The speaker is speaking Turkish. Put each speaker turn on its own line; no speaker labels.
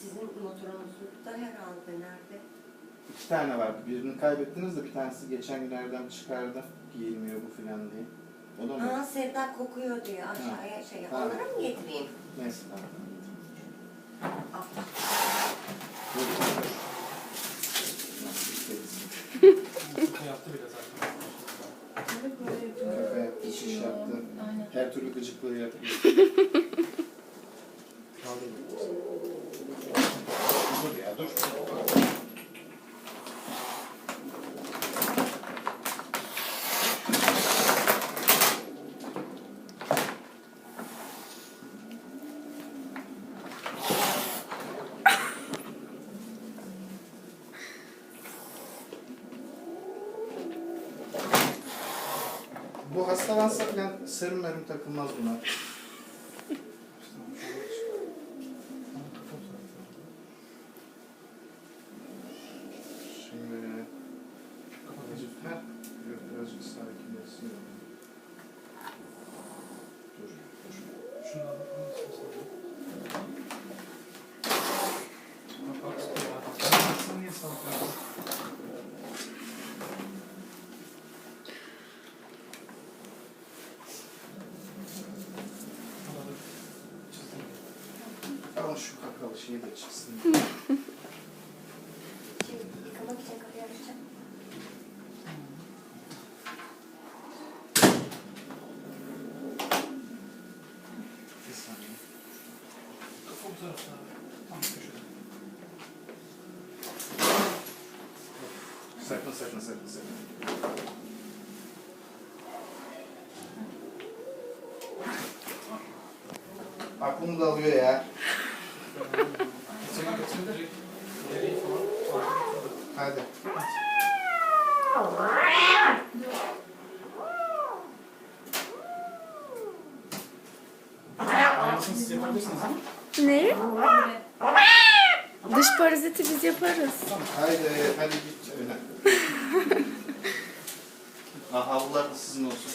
Sizin motorunuzda herhalde nerede?
2 tane var. Birini kaybettiniz de bir tanesi geçen günlerden çıkardı. Giyilmiyor bu filan diye. O da mı?
Ha, Sevda kokuyor diye aşağıya şey.
Ha.
Onları mı getireyim?
Neyse tamam.
Al.
Nasıl istediniz?
Kaka yaptı bile zaten.
Evet, böyle yapıyor.
Kaka yaptı, şiş yaptı.
Aynen.
Her türlü gıcıklığı yapıyor. Dur ya dur. Bu hastalansa falan serum merum takılmaz buna. Şimdi birazcık sakinleşsin. Dur.
Şundan bakın istiyorsan. Bak istiyor ya. Sen niye saldırıyorsun?
Al şu kakalı şeyi de çıksın.
Şimdi yıkamak için kapıyı açacağım.
Bir saniye.
Kafa bu tarafta. Tam köşede.
Sakın. Aklımı da alıyor ya.
Sana kaçınca direkt geriye falan.
Hadi.
Aynısını siz yapabilirsiniz değil mi?
Ne? Dış paraziti biz yaparız.
Hadi git öyle. Havlular da sizin olsun.